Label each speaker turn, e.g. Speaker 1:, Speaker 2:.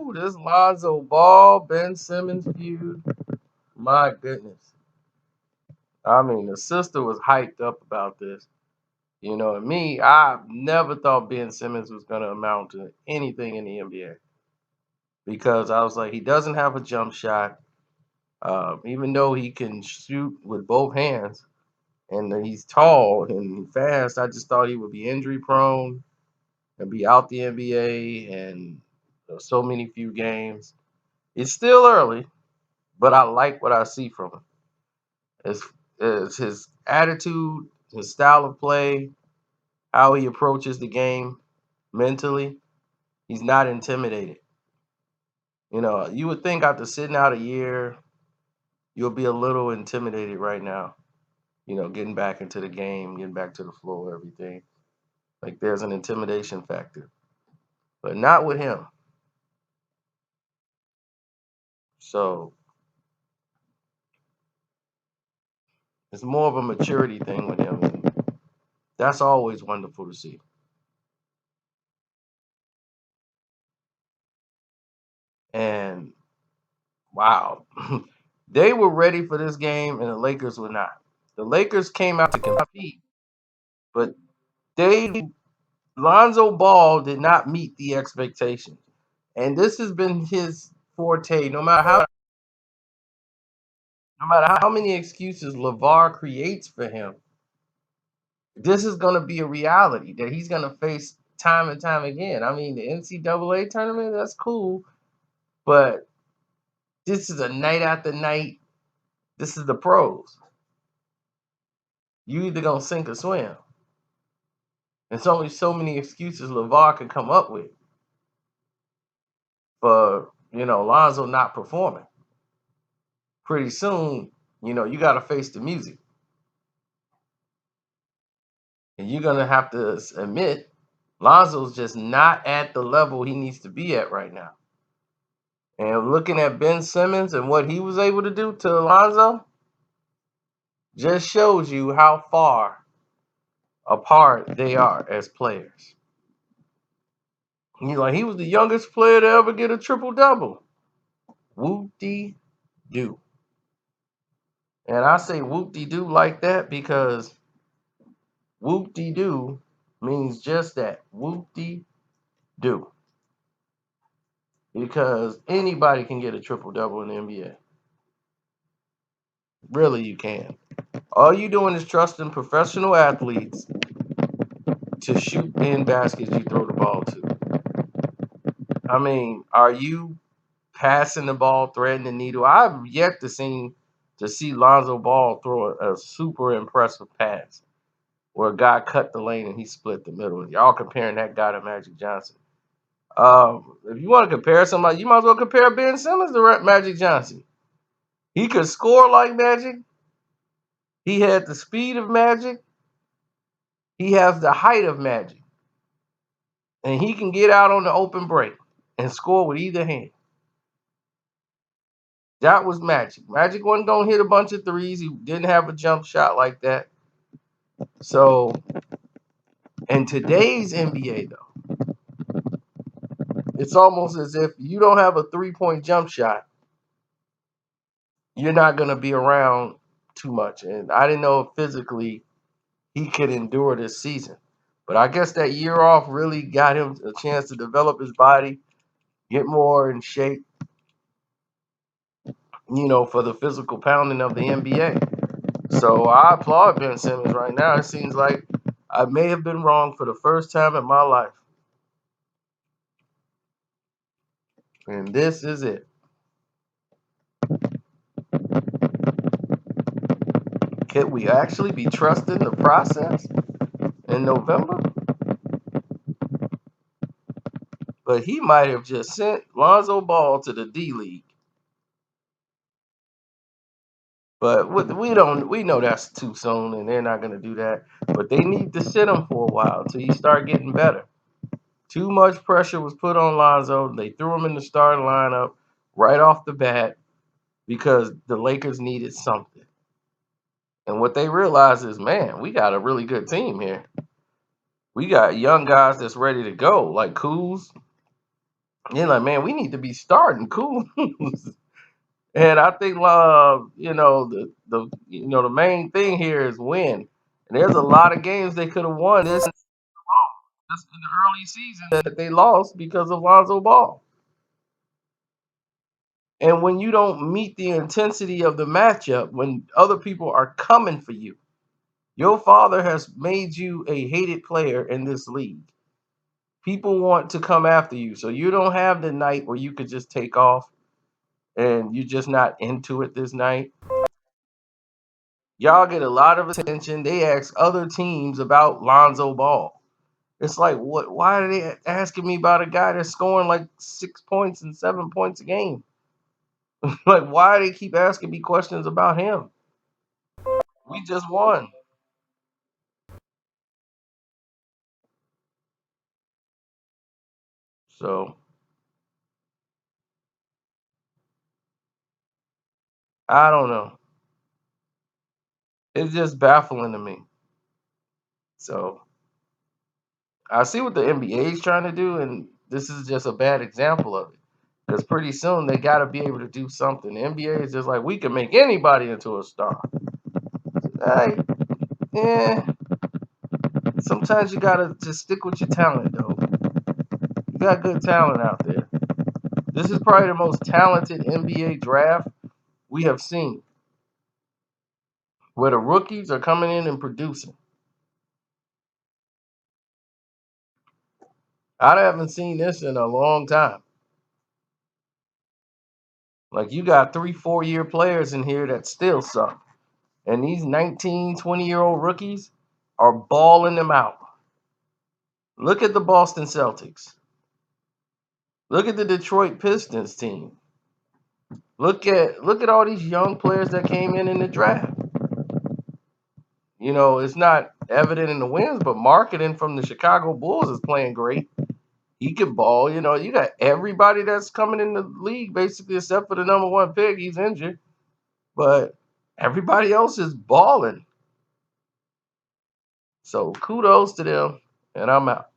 Speaker 1: Ooh, this Lonzo Ball, Ben Simmons feud. My goodness. I mean, the sister was hyped up about this. And me, I never thought Ben Simmons was going to amount to anything in the NBA because I was like, he doesn't have a jump shot. Even though he can shoot with both hands and he's tall and fast, I just thought he would be injury prone and be out the NBA and so many few games. It's still early, but I like what I see from him. It's his attitude, his style of play, how he approaches the game mentally. He's not intimidated. You would think after sitting out a year, you'll be a little intimidated right now. Getting back into the game, getting back to the flow, everything. Like there's an intimidation factor, but not with him. So it's more of a maturity thing with him. And that's always wonderful to see. And wow, they were ready for this game, and the Lakers were not. The Lakers came out to compete, but Lonzo Ball did not meet the expectations. And this has been his forte. No matter how many excuses LeVar creates for him, this is going to be a reality that he's going to face time and time again. I mean, the NCAA tournament, that's cool, but this is a night after night. This is the pros. You either going to sink or swim. There's only so many excuses LeVar can come up with for, Lonzo not performing. Pretty soon, you got to face the music. And you're going to have to admit Lonzo's just not at the level he needs to be at right now. And looking at Ben Simmons and what he was able to do to Lonzo just shows you how far apart they are as players. He was the youngest player to ever get a triple-double. Whoop-de-doo. And I say whoop-de-doo like that because whoop-de-doo means just that. Whoop-de-doo. Because anybody can get a triple-double in the NBA. Really, you can. All you doing is trusting professional athletes to shoot in baskets you throw the ball to. I mean, are you passing the ball, threading the needle? I've yet to see Lonzo Ball throw a super impressive pass where a guy cut the lane and he split the middle. Y'all comparing that guy to Magic Johnson. If you want to compare somebody, you might as well compare Ben Simmons to Magic Johnson. He could score like Magic. He had the speed of Magic. He has the height of Magic. And he can get out on the open break and score with either hand. That was Magic. Magic wasn't going to hit a bunch of threes. He didn't have a jump shot like that. So, in today's NBA, though, it's almost as if you don't have a three-point jump shot, you're not going to be around too much. And I didn't know if physically he could endure this season. But I guess that year off really got him a chance to develop his body, get more in shape, for the physical pounding of the NBA. So I applaud Ben Simmons right now. It seems like I may have been wrong for the first time in my life. And this is it. Could we actually be trusting the process in November? But he might have just sent Lonzo Ball to the D League. But we know that's too soon, and they're not going to do that. But they need to sit him for a while until he start getting better. Too much pressure was put on Lonzo. They threw him in the starting lineup right off the bat because the Lakers needed something. And what they realized is, man, we got a really good team here. We got young guys that's ready to go, like Kuz. You're like, man, we need to be starting cool. And I think, the main thing here is win. And there's a lot of games they could have won this just in the early season that they lost because of Lonzo Ball. And when you don't meet the intensity of the matchup, when other people are coming for you, your father has made you a hated player in this league. People want to come after you. So you don't have the night where you could just take off and you're just not into it this night. Y'all get a lot of attention. They ask other teams about Lonzo Ball. It's like, what? Why are they asking me about a guy that's scoring like 6 points and 7 points a game? Like, why do they keep asking me questions about him? We just won. So I don't know. It's just baffling to me. So I see what the NBA is trying to do, and this is just a bad example of it. Because pretty soon they got to be able to do something. The NBA is just like, we can make anybody into a star. Hey, yeah, sometimes you got to just stick with your talent, though. You got good talent out there. This is probably the most talented NBA draft we have seen, where the rookies are coming in and producing. I haven't seen this in a long time. Like, you got 3, 4 year players in here that still suck. And these 19, 20-year-old rookies are balling them out. Look at the Boston Celtics. Look at the Detroit Pistons team. Look at all these young players that came in the draft. It's not evident in the wins, but marketing from the Chicago Bulls is playing great. He can ball. You got everybody that's coming in the league basically except for the number one pick. He's injured, but everybody else is balling. So kudos to them, and I'm out.